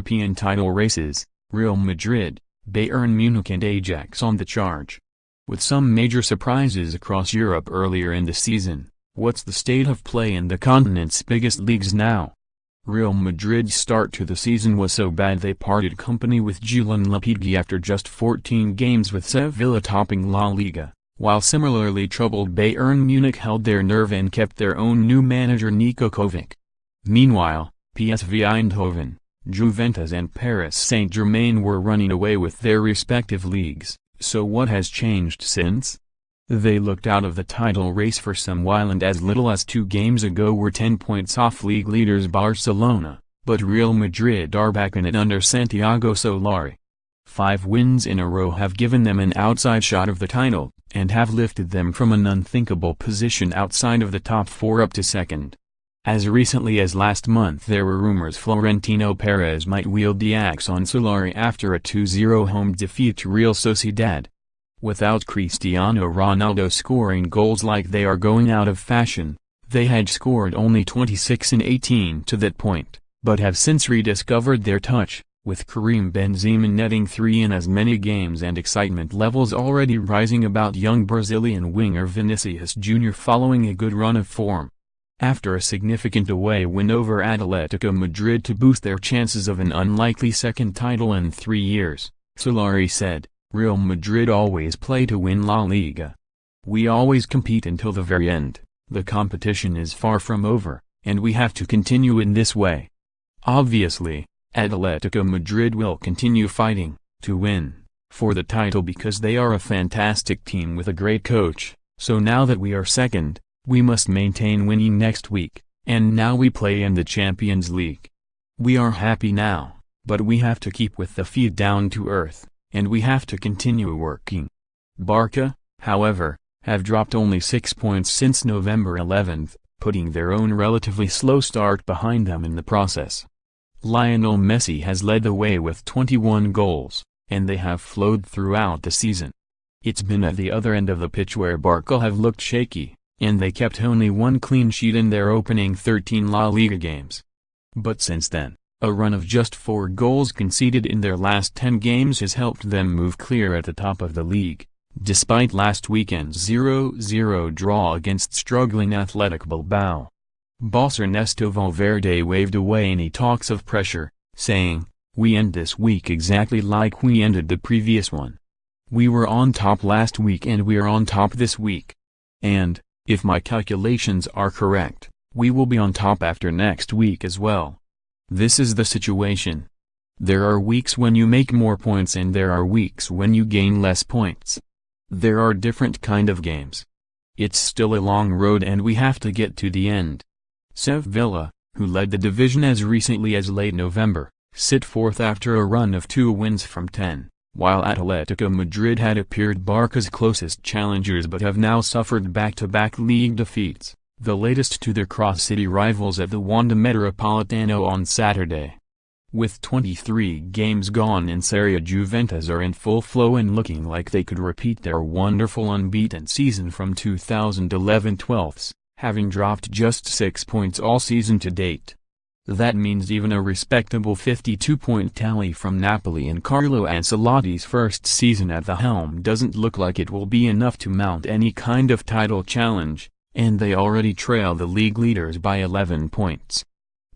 European title races, Real Madrid, Bayern Munich and Ajax on the charge. With some major surprises across Europe earlier in the season, what's the state of play in the continent's biggest leagues now? Real Madrid's start to the season was so bad they parted company with Julen Lopetegui after just 14 games with Sevilla topping La Liga, while similarly troubled Bayern Munich held their nerve and kept their own new manager Niko Kovac. Meanwhile, PSV Eindhoven, Juventus and Paris Saint-Germain were running away with their respective leagues, so what has changed since? They looked out of the title race for some while and as little as 2 games ago were 10 points off league leaders Barcelona, but Real Madrid are back in it under Santiago Solari. 5 wins in a row have given them an outside shot of the title, and have lifted them from an unthinkable position outside of the top 4 up to second. As recently as last month there were rumors Florentino Perez might wield the axe on Solari after a 2-0 home defeat to Real Sociedad. Without Cristiano Ronaldo scoring goals like they are going out of fashion, they had scored only 26 in 18 to that point, but have since rediscovered their touch, with Karim Benzema netting 3 in as many games and excitement levels already rising about young Brazilian winger Vinicius Jr. following a good run of form. After a significant away win over Atletico Madrid to boost their chances of an unlikely second title in 3 years, Solari said, "Real Madrid always play to win La Liga. We always compete until the very end. The competition is far from over, and we have to continue in this way." Obviously, Atletico Madrid will continue fighting, to win, for the title because they are a fantastic team with a great coach, so now that we are second, we must maintain winning next week, and now we play in the Champions League. We are happy now, but we have to keep with the feet down to earth, and we have to continue working. Barca, however, have dropped only 6 points since November 11th, putting their own relatively slow start behind them in the process. Lionel Messi has led the way with 21 goals, and they have flowed throughout the season. It's been at the other end of the pitch where Barca have looked shaky, and they kept only 1 clean sheet in their opening 13 La Liga games. But since then, a run of just 4 goals conceded in their last 10 games has helped them move clear at the top of the league, despite last weekend's 0-0 draw against struggling Athletic Bilbao. Boss Ernesto Valverde waved away any talks of pressure, saying, "We end this week exactly like we ended the previous one. We were on top last week and we are on top this week. And, if my calculations are correct, we will be on top after next week as well. This is the situation. There are weeks when you make more points and there are weeks when you gain less points. There are different kind of games. It's still a long road and we have to get to the end." Sevilla, who led the division as recently as late November, sit 4th after a run of 2 wins from 10, while Atletico Madrid had appeared Barca's closest challengers but have now suffered back-to-back league defeats, the latest to their cross-city rivals at the Wanda Metropolitano on Saturday. With 23 games gone in Serie A, Juventus are in full flow and looking like they could repeat their wonderful unbeaten season from 2011-12, having dropped just 6 points all season to date. That means even a respectable 52-point tally from Napoli in Carlo Ancelotti's first season at the helm doesn't look like it will be enough to mount any kind of title challenge, and they already trail the league leaders by 11 points.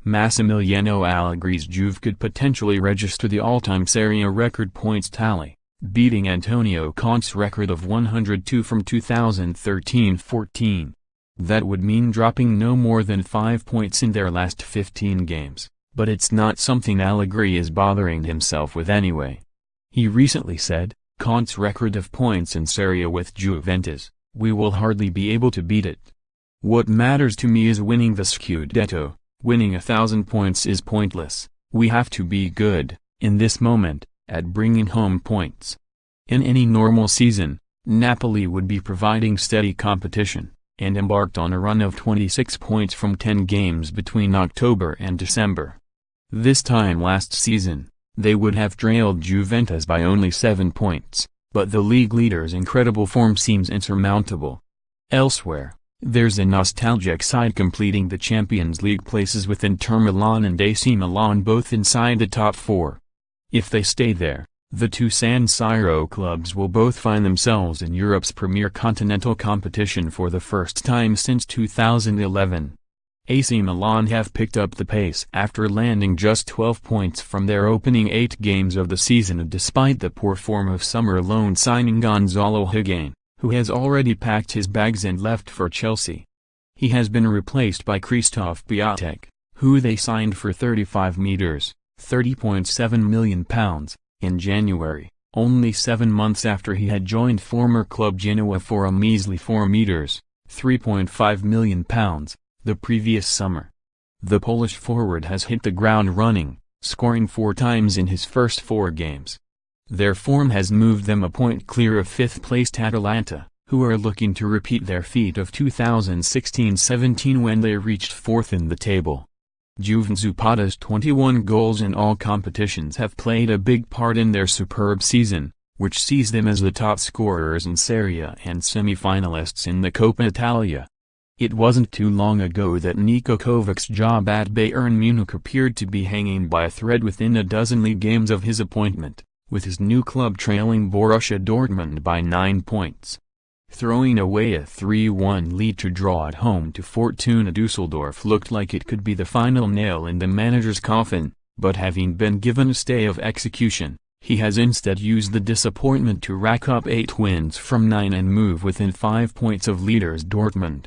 Massimiliano Allegri's Juve could potentially register the all-time Serie A record points tally, beating Antonio Conte's record of 102 from 2013-14. That would mean dropping no more than 5 points in their last 15 games, but it's not something Allegri is bothering himself with anyway. He recently said, "Conte's record of points in Serie A with Juventus, we will hardly be able to beat it. What matters to me is winning the Scudetto. Winning 1,000 points is pointless. We have to be good, in this moment, at bringing home points." In any normal season, Napoli would be providing steady competition, and embarked on a run of 26 points from 10 games between October and December. This time last season, they would have trailed Juventus by only 7 points, but the league leader's incredible form seems insurmountable. Elsewhere, There's a nostalgic side completing the Champions League places with Inter Milan and AC Milan both inside the top four. If they stay there, the two San Siro clubs will both find themselves in Europe's premier continental competition for the first time since 2011. AC Milan have picked up the pace after landing just 12 points from their opening 8 games of the season despite the poor form of summer loan signing Gonzalo Higuain, who has already packed his bags and left for Chelsea. He has been replaced by Krzysztof Piatek, who they signed for £30.7 million, in January, only 7 months after he had joined former club Genoa for a measly £3.5 million, the previous summer. The Polish forward has hit the ground running, scoring 4 times in his first 4 games. Their form has moved them a point clear of 5th-placed Atalanta, who are looking to repeat their feat of 2016-17 when they reached 4th in the table. Juven Zapata's 21 goals in all competitions have played a big part in their superb season, which sees them as the top scorers in Serie A and semi-finalists in the Coppa Italia. It wasn't too long ago that Niko Kovac's job at Bayern Munich appeared to be hanging by a thread within a dozen league games of his appointment, with his new club trailing Borussia Dortmund by 9 points. Throwing away a 3-1 lead to draw at home to Fortuna Düsseldorf looked like it could be the final nail in the manager's coffin, but having been given a stay of execution, he has instead used the disappointment to rack up 8 wins from 9 and move within 5 points of leaders Dortmund.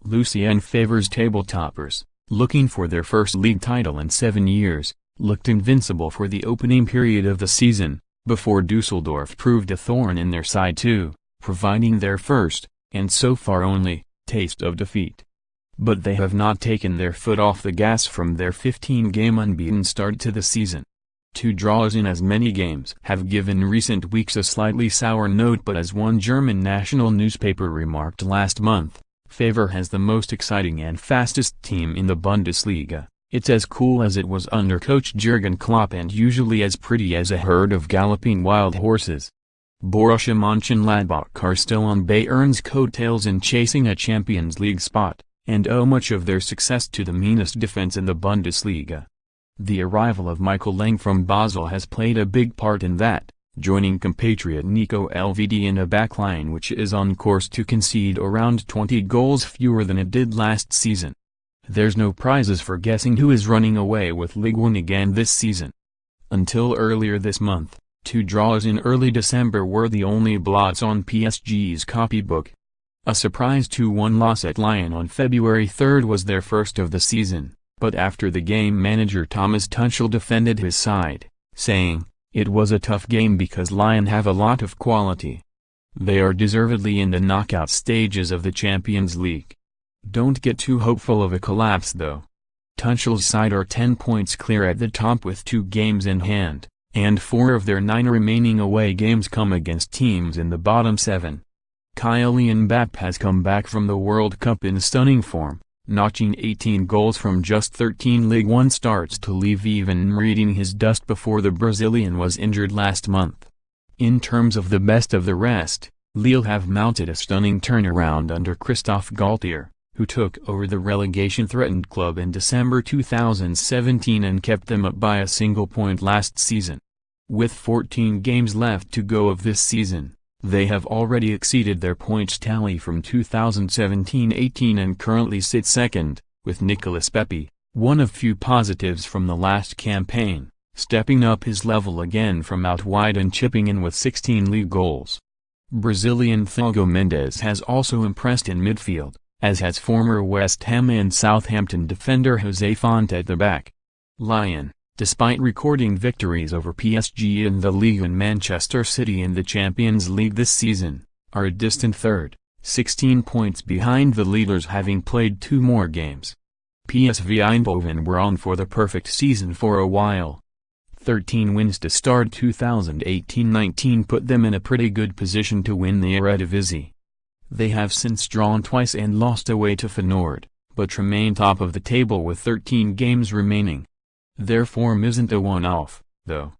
Lucien Favre's table-toppers, looking for their first league title in 7 years, looked invincible for the opening period of the season, before Düsseldorf proved a thorn in their side too, providing their first, and so far only, taste of defeat. But they have not taken their foot off the gas from their 15-game unbeaten start to the season. 2 draws in as many games have given recent weeks a slightly sour note, but as one German national newspaper remarked last month, Favre has the most exciting and fastest team in the Bundesliga. It's as cool as it was under coach Jurgen Klopp and usually as pretty as a herd of galloping wild horses. Borussia Mönchengladbach are still on Bayern's coattails in chasing a Champions League spot, and owe much of their success to the meanest defense in the Bundesliga. The arrival of Michael Lang from Basel has played a big part in that, joining compatriot Nico Elvedi in a backline which is on course to concede around 20 goals fewer than it did last season. There's no prizes for guessing who is running away with Ligue 1 again this season. Until earlier this month, 2 draws in early December were the only blots on PSG's copybook. A surprise 2-1 loss at Lyon on February 3 was their first of the season, but after the game manager Thomas Tuchel defended his side, saying, "It was a tough game because Lyon have a lot of quality. They are deservedly in the knockout stages of the Champions League. Don't get too hopeful of a collapse though." Tuchel's side are 10 points clear at the top with 2 games in hand, and 4 of their 9 remaining away games come against teams in the bottom 7. Kylian Mbappé has come back from the World Cup in stunning form, notching 18 goals from just 13 Ligue 1 starts to leave even reading his dust before the Brazilian was injured last month. In terms of the best of the rest, Lille have mounted a stunning turnaround under Christophe Galtier, who took over the relegation-threatened club in December 2017 and kept them up by a single point last season. With 14 games left to go of this season, they have already exceeded their points tally from 2017-18 and currently sit second, with Nicolas Pepe, one of few positives from the last campaign, stepping up his level again from out wide and chipping in with 16 league goals. Brazilian Thiago Mendes has also impressed in midfield, as has former West Ham and Southampton defender Jose Fonte at the back. Lyon, despite recording victories over PSG in the Liga and Manchester City in the Champions League this season, are a distant third, 16 points behind the leaders having played 2 more games. PSV Eindhoven were on for the perfect season for a while. 13 wins to start 2018-19 put them in a pretty good position to win the Eredivisie. They have since drawn twice and lost away to Feyenoord, but remain top of the table with 13 games remaining. Their form isn't a one-off, though.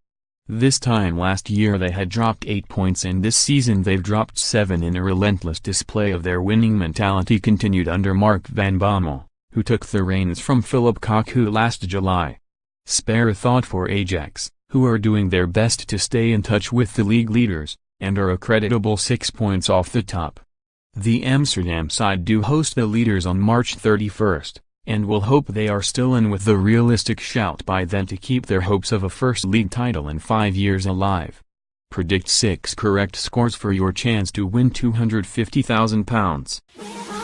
This time last year they had dropped 8 points and this season they've dropped 7 in a relentless display of their winning mentality continued under Mark van Bommel, who took the reins from Philip Cocu last July. Spare thought for Ajax, who are doing their best to stay in touch with the league leaders, and are a creditable 6 points off the top. The Amsterdam side do host the leaders on March 31st, and will hope they are still in with the realistic shout by then to keep their hopes of a first league title in 5 years alive. Predict 6 correct scores for your chance to win £250,000.